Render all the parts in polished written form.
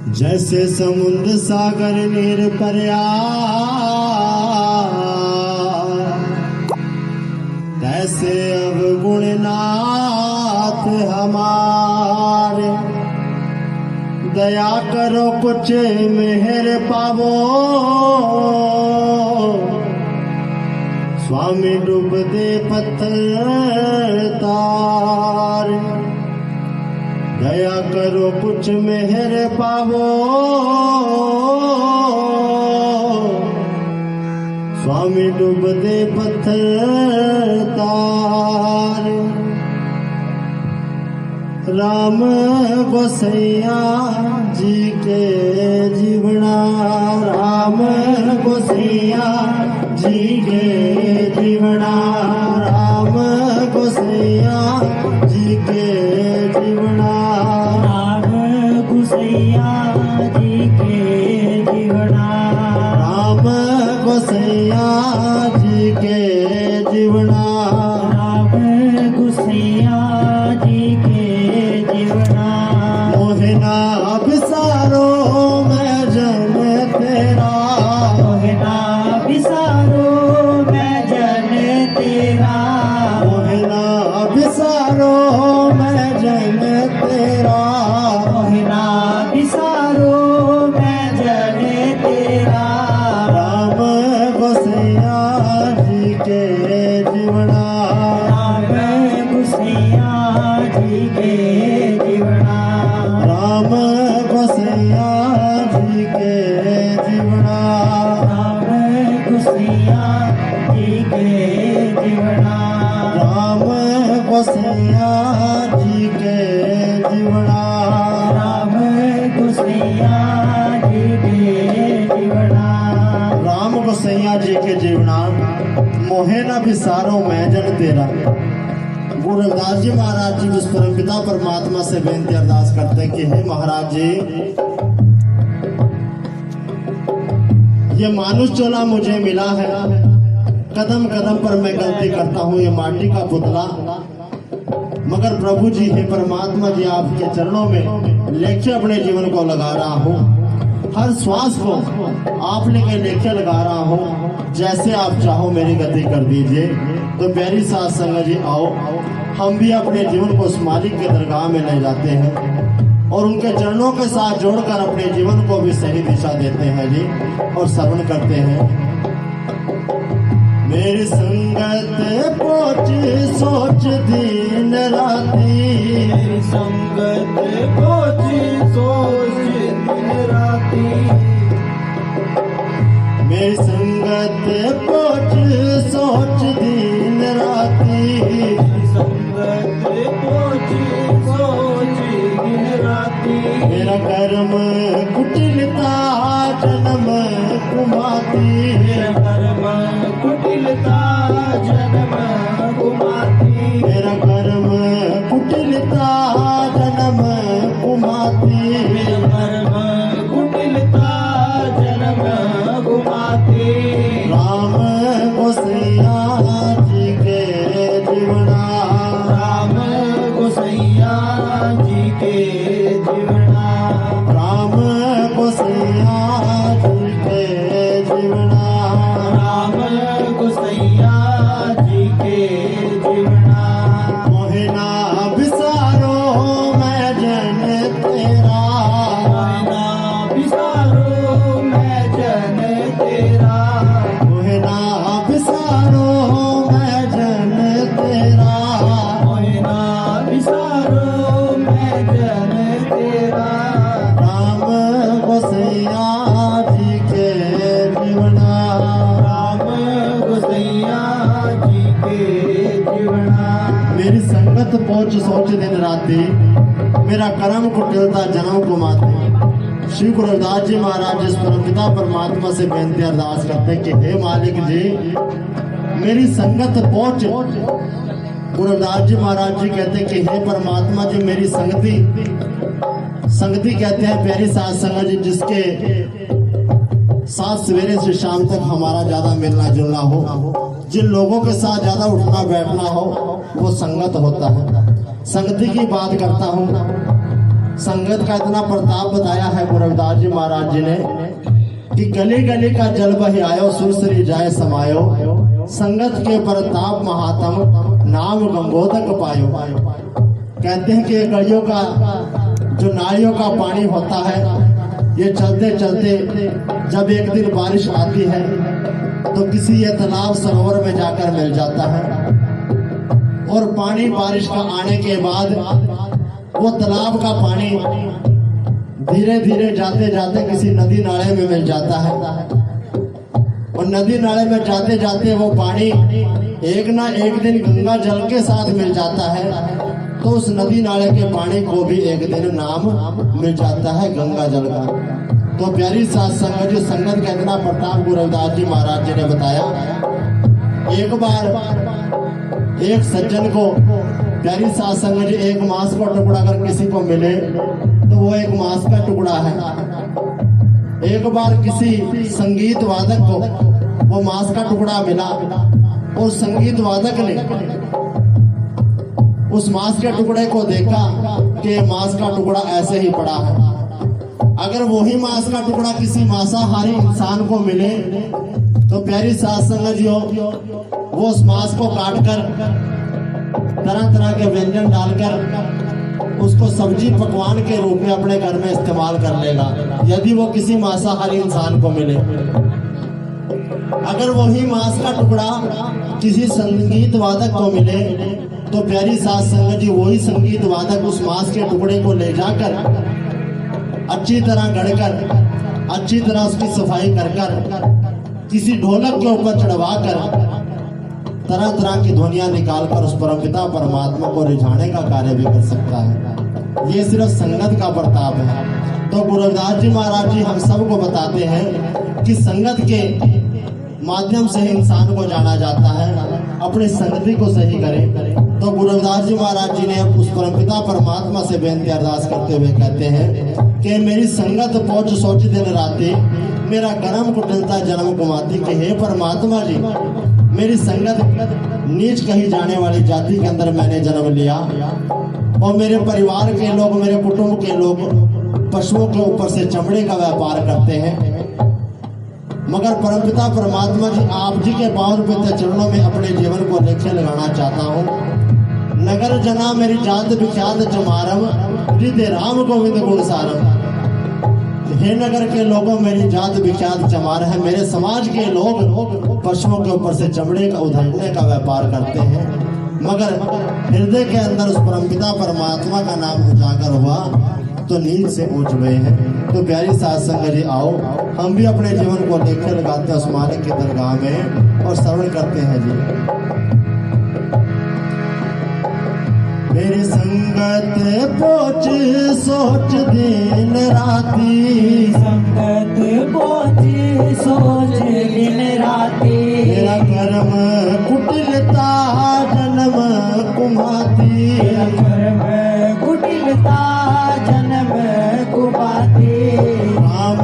जैसे समुद्र सागर नीर पर्या तैसे अब गुणनाथ हमारे। दया करो कुछ मेहर पावो स्वामी डूब दे पत्थर तार। दया करो कुछ मेहर पावो स्वामी डूब दे पत्थर तार। राम गोसैया जी के जीवना, राम गोसैया जी के जीवना, राम गोसैया जी के जीवना, राम गोसैया जी के जीवना, राम गोसैया जी के जीवना, राम गोसैया जी के जीवना। मोहना बिसारो मैं जन तेरा, मोहना बिसारो मैं जन तेरा, मोहना बिसारो मैं जन तेरा, मोहना बिसारो मैं जन तेरा। राम गोसैया जी के जीवना, राम गोसैया जी के जीवना, राम गोसैया जी के जीवना, राम गोसैया जी के जीवना, राम गोसैया जी के जीवना, राम गोसैया जी के जीवना। राम गोसैया जी के जीवना। मोहे न बिसारो मैं जन तेरा। गुरु रविदास जी महाराज जी उस परम पिता परमात्मा से बेनती अरदास करते हैं कि हे महाराज जी, ये मानुष चोला मुझे मिला है, कदम कदम पर मैं गलती करता हूँ, ये माटी का पुतला। मगर प्रभु जी हे परमात्मा जी, आपके चरणों में लेखे अपने जीवन को लगा रहा हूँ, हर श्वास को आप लेके लेखे लगा रहा हूँ। जैसे आप चाहो मेरी गति कर दीजिए। तो प्यारी साथ संगत जी, आओ हम भी अपने जीवन को उस मालिक के दरगाह में ले जाते हैं और उनके चरणों के साथ जोड़कर अपने जीवन को भी सही दिशा देते हैं जी, और श्रवण करते हैं। मेरी संगत पहुंच सोच दिन राती, मेरी संगत पहुंची सोच दिन राती, मेरी संगत पहुंच सोच दिन राती, मेरी संगत पहुंची सोच दिन राती। मेरा कर्म कुटिलता जन्म कुमाती, मेरा कर्म कुटिलता जन्म कुमाती, मेरा कर्म कुटिलता जन्म कुमाती, मेरा कर्म कुटिलता जन्म कुमाती। राम गोसैया जी के जीवना, राम गोसैया जी के जीवना, राम गोसैया जी के जीवना, राम गोसैया जी के जीवना। मोहना बिसारो मैं जन तेरा, मोहना बिसारो मैं जन तेरा, मोहना बिसारो मैं जन तेरा, मोहना बिसारो मैं जन तेरा। राम गोसैया जी के जीवना, राम गोसैया जी के जीवना। मेरी संगत पहुंच सोच दिन राती, मेरा कर्म कुटिलता जन्म कुमाती। श्री गुरु रविदास जी महाराज जिस परम पिता परमात्मा से बेनती अरदास करते हैं कि हे मालिक जी, मेरी संगत पहुंच। गुरु रविदास जी महाराज जी कहते हैं कि हे परमात्मा जी, मेरी संगति, संगति कहते हैं प्यारी साथ संगत जी, जिसके साथ सवेरे से शाम तक हमारा ज्यादा मिलना जुलना हो, जिन लोगों के साथ ज्यादा उठना बैठना हो, वो संगत होता है। संगति की बात करता हूँ। संगत का इतना प्रताप बताया है गुरु रविदास जी महाराज जी ने कि गली गली का जल बहि आयो, सुरसरी जाए समायो, संगत के प्रताप महात्म नाम गंगोदक पायो। कहते हैं कि ये गलियों का जो नालियों का पानी होता है, ये चलते चलते जब एक दिन बारिश आती है तो किसी ये तालाब सरोवर में जाकर मिल जाता है, और पानी बारिश का आने के बाद वो तालाब का पानी धीरे धीरे जाते जाते किसी नदी नाले में मिल जाता है, और नदी नाले में जाते जाते वो पानी एक ना एक दिन गंगा जल के साथ मिल जाता है, तो उस नदी नाले के पानी को भी एक दिन नाम मिल जाता है गंगा जल का। तो प्यारी साथ संगत जी, संगत का इतना प्रताप गुरु रविदास जी महाराज जी ने बताया। एक बार एक सज्जन को, प्यारी साथ संगत जी, एक मांस का टुकड़ा अगर किसी को मिले तो वो एक मांस का टुकड़ा है। एक बार किसी संगीत वादक को वो मांस का टुकड़ा मिला, और संगीत वादक ने उस मांस के टुकड़े को देखा कि मांस का टुकड़ा ऐसे ही पड़ा है। अगर वही मांस का टुकड़ा किसी मांसाहारी इंसान को मिले तो प्यारी साथ संगत जी, वो उस मांस को काटकर तरह तरह के व्यंजन डालकर उसको सब्जी पकवान के रूप में अपने घर में इस्तेमाल कर लेगा, यदि वो किसी मांसाहारी इंसान को मिले। अगर वही मांस का टुकड़ा किसी संगीत वादक को मिले तो प्यारी साथ संगत जी, वही संगीत वादक उस मांस के टुकड़े को ले जाकर अच्छी तरह गढ़कर, अच्छी तरह उसकी सफाई कर किसी ढोलक के ऊपर चढ़वा कर तरह तरह की ध्वनियां निकालकर उस परमपिता परमात्मा को रिझाने का कार्य भी कर सकता है। ये सिर्फ संगत का प्रताप है। तो गुरु रविदास जी महाराज जी हम सबको बताते हैं कि संगत के माध्यम से इंसान को जाना जाता है, अपनी संगति को सही करें। तो गुरु रविदास जी महाराज जी ने उस परमपिता परमात्मा से बेनती अरदास करते हुए कहते हैं कि मेरी संगत पहुंच सोच दिन राती, मेरा कर्म कुटिलता जन्म गुमाती। कि हे परमात्मा जी, मेरी संगत नीच कही जाने वाली जाति के अंदर मैंने जन्म लिया, और मेरे परिवार के लोग, मेरे कुटुंब के लोग पशुओं के ऊपर से चमड़े का व्यापार करते हैं। मगर परमपिता परमात्मा जी, आप जी के पावन पवित्र चरणों में अपने जीवन को लेखे लगाना चाहता हूँ। नगर जना मेरी जात विख्यात चमारम, हृदय राम गोविंद गुण सारम। हे नगर के लोगों, मेरी जात विख्यात चमार है। मेरे समाज के लोग पशुओं के ऊपर से चमड़े का उधेड़ने का व्यापार करते हैं, मगर हृदय के अंदर उस परमपिता परमात्मा का नाम उजागर हुआ तो नींद से उठ गए हैं। तो प्यारी साथ संगत जी, आओ हम भी अपने जीवन को लेकर लगाते हैं उस मालिक की दरगाह में और श्रवण करते हैं जी। मेरी संगत पहुँच सोच दिन राती, संगत पहुँच सोच दिन राती। मेरा कर्म कुटिलता जन्म कुमाती, मेरा कर्म कुटिलता जन्म कुमाती। राम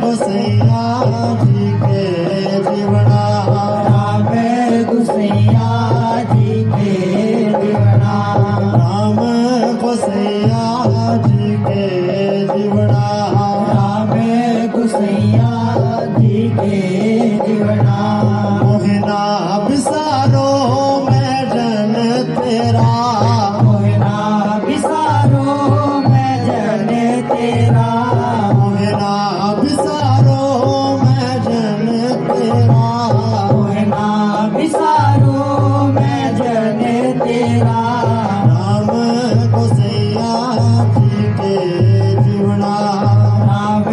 गोसैया जी के जीवना, राम गोसैया जी के जीवना। राम गोसैया जी के जीवना, राम गोसैया जी के जीवना। मोहना बिसारो मैं जन तेरा, मोहना बिसारो मैं जन तेरा। मोहना बिसारो मैं जन तेरा, मोहना बिसारो मैं जन तेरा। राम गोसैया जी के जीवना, राम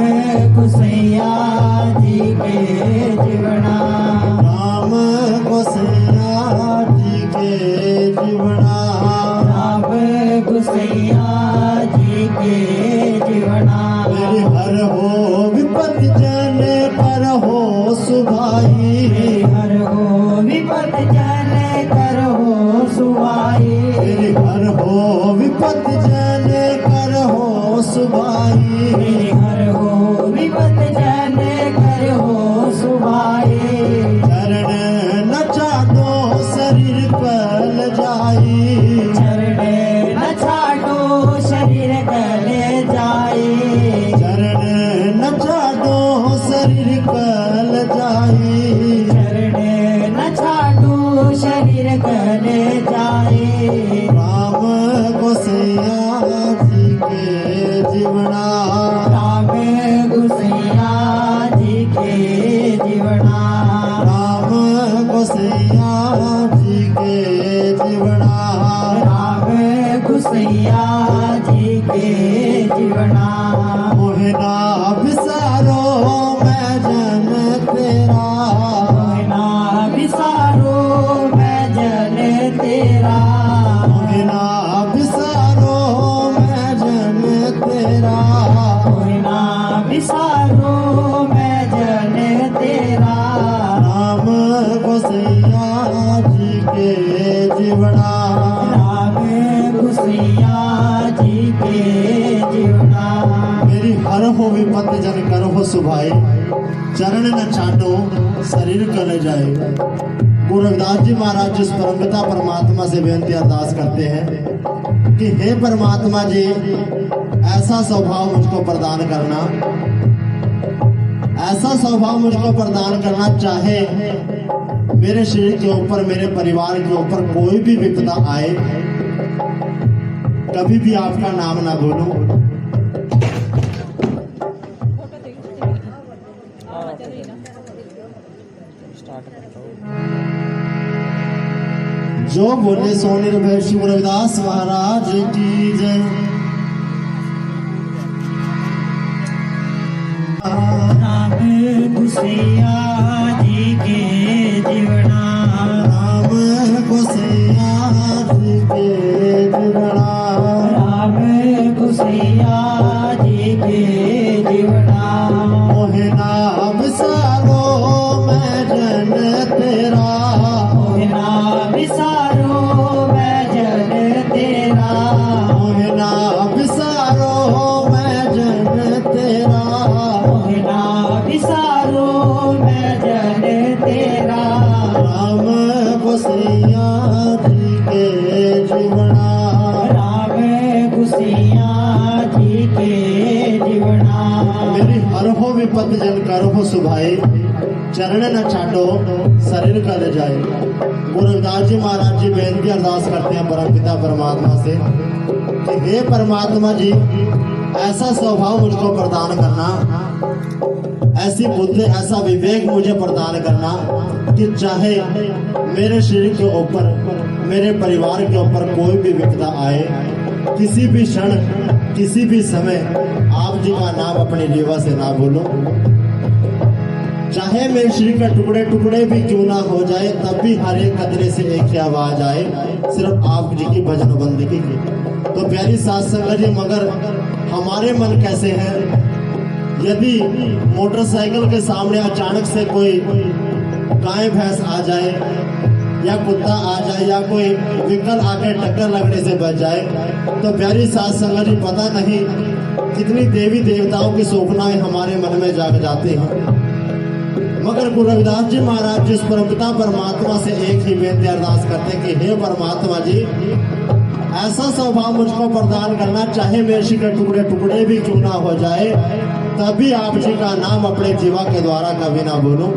गोसैया जी के जीवना। राम गोसैया जी के जीवना। राम गोसैया जी के जीवना। मेरी हर हो विपत जन पर हो सुभाई, हर हो विपत जन कर हो सुभाई। मेरी हर हो विपत जन कर हो सुभाई। हर हो विपत जन कर हो सुभाई। चरण नचा दो शरीर पल जाई, चरण न छाटो शरीर कल राम गुसैया जी के जीवना राम गोसैया जी के जीवना राम गुसैया जी के जीवना मोहना बिसारो मैं जन तेरा मोहना बिसारो मैं जन तेरा मोहना बिसारो मैं जन तेरा मोहना बिसारो मैं जन तेरा राम गोसैया जी के जीवना राम गुसैया जी के जीवना मेरी हर हो विपत जन कर हो सुभाए चरण न चाटो शरीर कल जाए। गुरु रविदास जी महाराज जिस परमपिता परमात्मा से बेनती अरदास करते हैं कि हे परमात्मा जी ऐसा स्वभाव मुझको प्रदान करना, ऐसा स्वभाव मुझको प्रदान करना, चाहे मेरे शरीर के ऊपर मेरे परिवार के ऊपर कोई भी विपदा आए कभी भी आपका नाम ना बोलूं। जो बोले सो निर्भय श्री गुरु रविदास महाराज की जय। राम गुसैया जी के जीवना राम गोसैया जी के जीवना राम गुसैया जी के जीवना मोहना बिसारो मैं जन तेरा मोहना बिसारो मैं जन तेरा मोहना बिसारो मैं जन तेरा मोहना बिसारो मैं जन तेरा राम गोसैया जी के जीवना राम गुसैया जी के जीवना मेरी हर हो विपत जन कर हो सुभाए चरण न चाटो शरीर कर जाए। गुरु रविदास जी महाराज जी बेनती अरदास करते हैं परमपिता परमात्मा से कि हे परमात्मा जी ऐसा स्वभाव मुझको प्रदान करना, ऐसी बुद्धि ऐसा विवेक मुझे प्रदान करना कि चाहे मेरे शरीर के ऊपर मेरे परिवार के ऊपर कोई भी विपदा आए किसी भी क्षण किसी भी समय आप जी का नाम अपनी जीवा से ना बोलो। चाहे मेरे शरीर के टुकड़े टुकड़े भी क्यों ना हो जाए तब भी हर एक कतरे से एक ही आवाज आए सिर्फ आप जी की भजन बंदगी की। तो प्यारी साथ संगत जी मगर हमारे मन कैसे हैं, यदि मोटरसाइकिल के सामने अचानक से कोई गाय भैंस आ जाए या कुत्ता आ जाए या कोई व्हीकल आके टक्कर लगने से बच जाए तो प्यारी साथ संगत जी पता नहीं कितनी देवी देवताओं की शोभनाएं हमारे मन में जाग जाती हैं। मगर गुरु रविदास जी महाराज जिस परमपिता परमात्मा से एक ही बेनती अरदास करते कि हे परमात्मा जी ऐसा स्वभाव मुझको प्रदान करना, चाहे मेरे शरीर के टुकड़े टुकड़े भी क्यों ना हो जाए तभी आप जी का नाम अपने जीवा के द्वारा कभी ना बोलूं।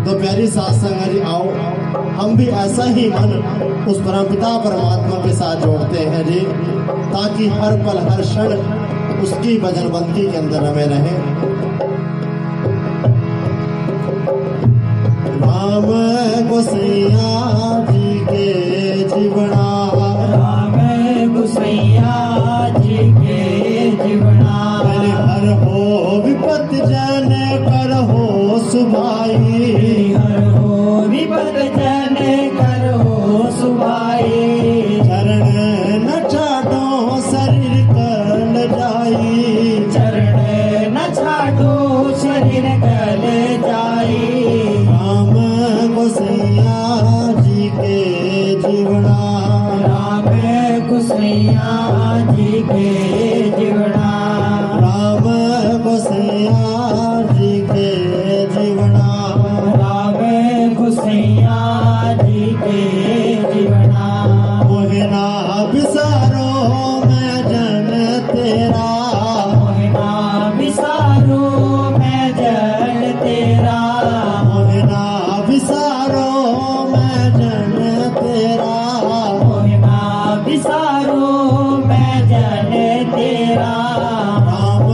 तो प्यारी साथ संगत जी आओ हम भी ऐसा ही मन उस परमपिता परमात्मा के साथ जोड़ते हैं जी, ताकि हर पल हर क्षण उसकी भजनबंदी के अंदर हमें रहे। राम गोसैया जी के जीवना राम गुसैया जी के जीवना मेरे हर हो विपत जन कर हो सुभाई हर हो विपत जन कर हो सुभाए चरण न चाटो शरीर कल जाई चरण न छाटो शरीर कल जाई राम गोसैया जी के जीवना राम गुसैया जी के जीवना राम गोसैया जी के जीवना राम गुसैया जी के जीवना मोहना बिसारो मैं जन तेरा मोहना बिसारो मैं जन तेरा मोहना बिसारो मैं जन तेरा मोहना बिसारो मैं जन तेरा राम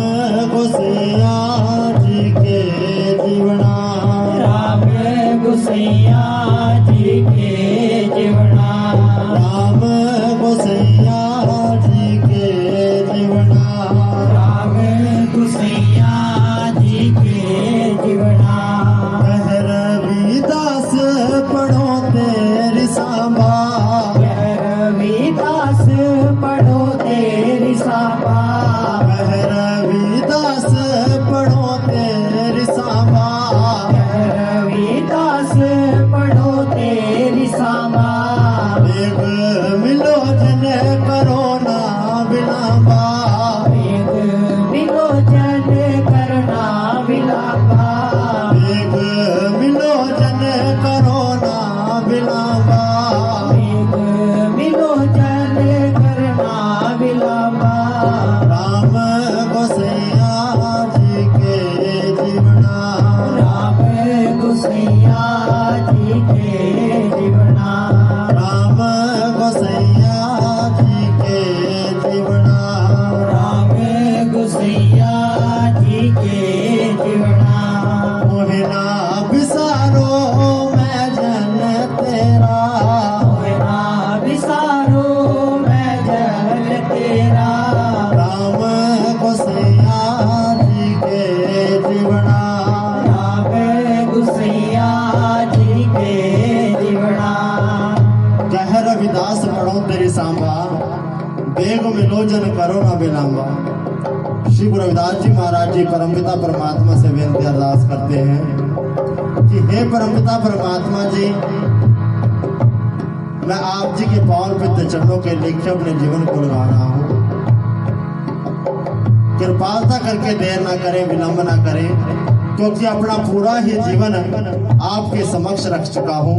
करो ना विलंब। श्री गुरु रविदास जी महाराज जी परमपिता परमात्मा से बेनती अरदास करते हैं कि हे परमपिता परमात्मा जी, मैं आप जी के पावन पित्र चरणों के लेखे अपने जीवन को लगा रहा हूँ। कृपालता करके देर ना करें, विलंब ना करें, क्योंकि अपना पूरा ही जीवन आपके समक्ष रख चुका हूँ।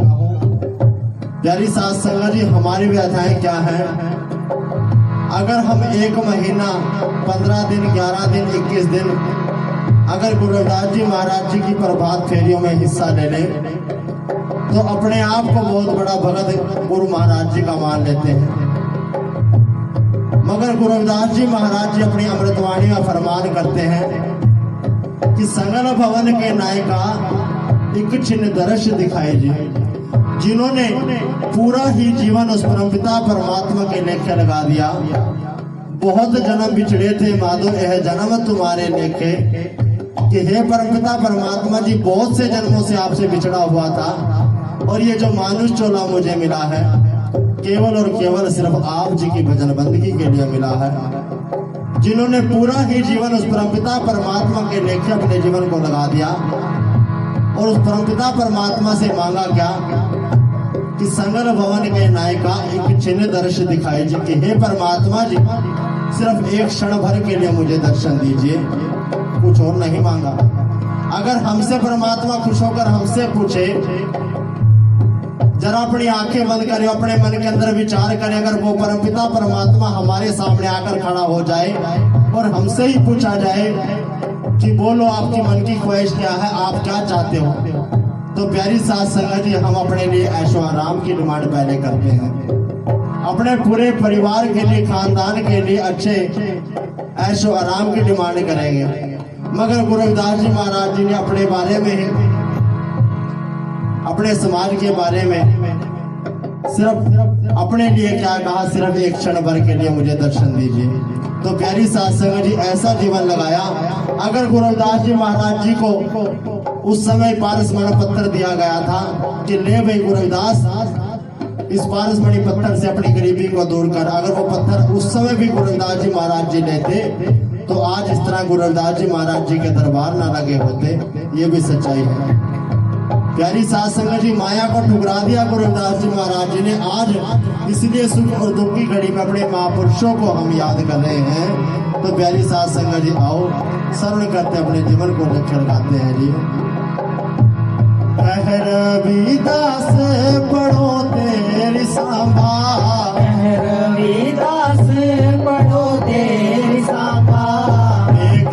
प्यारी साथ संगत जी, हमारी व्याख्याएं क्या है? अगर हम 1 महीना 15 दिन 11 दिन 21 दिन अगर गुरु रविदास जी महाराज जी की प्रभात फेरियों में हिस्सा ले लें तो अपने आप को बहुत बड़ा भगत गुरु महाराज जी का मान लेते हैं। मगर गुरु रविदास जी महाराज जी अपनी अमृतवाणी में फरमान करते हैं कि संगल भवन के नायका एक छिन्न दर्श दिखाई जी, जिन्होंने पूरा ही जीवन उस परमपिता परमात्मा के लेखे लगा दिया। बहुत जन्म बिछड़े थे माधो, यह जन्म तुम्हारे लेखे, कि हे परमपिता परमात्मा जी, बहुत से जन्मों से आपसे बिछड़ा हुआ था और ये जो मानुष चोला मुझे मिला है केवल और केवल सिर्फ आप जी की भजन बंदगी के लिए मिला है। जिन्होंने पूरा ही जीवन उस परमपिता परमात्मा के लेखे अपने जीवन को लगा दिया और उस परमपिता परमात्मा से मांगा क्या कि संगल भवन के नायका एक छिन्न दर्शन दिखाई जी, कि हे परमात्मा जी, सिर्फ एक क्षण भर के लिए मुझे दर्शन दीजिए, कुछ और नहीं मांगा। अगर हमसे परमात्मा खुश होकर हमसे पूछे, जरा अपनी आंखें बंद करें, अपने मन के अंदर विचार करें, अगर वो परमपिता परमात्मा हमारे सामने आकर खड़ा हो जाए और हमसे ही पूछा जाए कि बोलो आपकी मन की ख्वाहिश क्या है, आप क्या चाहते हो, तो प्यारी साथ संगत जी, हम अपने लिए ऐशो आराम की डिमांड पहले करते हैं। अपने पूरे परिवार के लिए, खानदान के लिए अच्छे ऐशो आराम की डिमांड करेंगे। मगर गुरु रविदास जी महाराज जी ने अपने बारे में, अपने समाज के बारे में सिर्फ अपने लिए क्या कहा, सिर्फ एक क्षण भर के लिए मुझे दर्शन दीजिए। तो प्यारी साथ संगत जी, ऐसा जीवन लगाया। अगर गुरु रविदास जी महाराज जी को उस समय पारसमणि पत्थर दिया गया था कि ले भाई गुरु रविदास, इस पारसमणि पत्थर से अपनी गरीबी को दूर कर, अगर वो पत्थर उस समय भी गुरु रविदास जी महाराज जी लेते तो आज इस तरह गुरु रविदास जी महाराज जी के दरबार ना लगे होते। ये भी सच्चाई है। प्यारी साथ संगत जी, माया को ठुकरा दिया गुरु रविदास जी महाराज जी ने। आज इसलिए सुख और दुख की घड़ी में अपने महापुरुषों को हम याद कर रहे हैं। तो प्यारी साथ संगत जी, आओ शरण करते अपने जीवन को लक्ष्य लगाते हैं जी। रविदास पढ़ो तेरी सांभा, रविदास पढ़ो तेरी सांभा, एक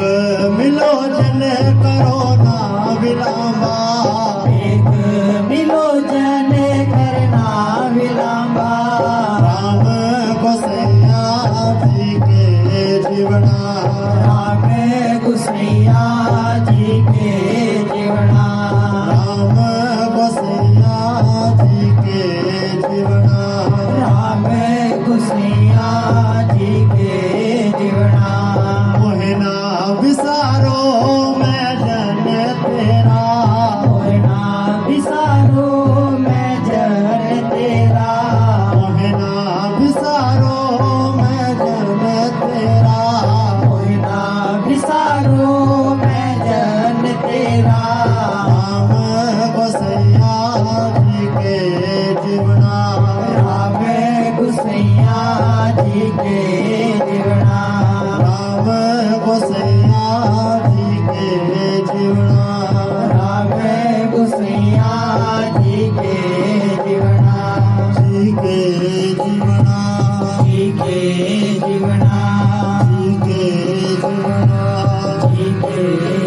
मिलो जन करो ना विलंबा, एक मिलो जन करना विलंबा। राम गोसैया जी के जीवना, राम गोसैया जी के जीवना, राम गोसैया जी के जीवना, राम गोसैया जी के जीवना। मोहना विसारो मैं जन तेरा, मोहना विसारो मैं जन तेरा, मोहना विसारो मैं जन तेरा, मोहना विसारो मैं जन तेरा। राम गोसैया जी के जीवना, राम गोसैया जी के जीवना, राम गोसैया जी के जीवना, राम गोसैया जी के जीवना, जी के जीवना, जी के जीवना, जी के जीवना, जी के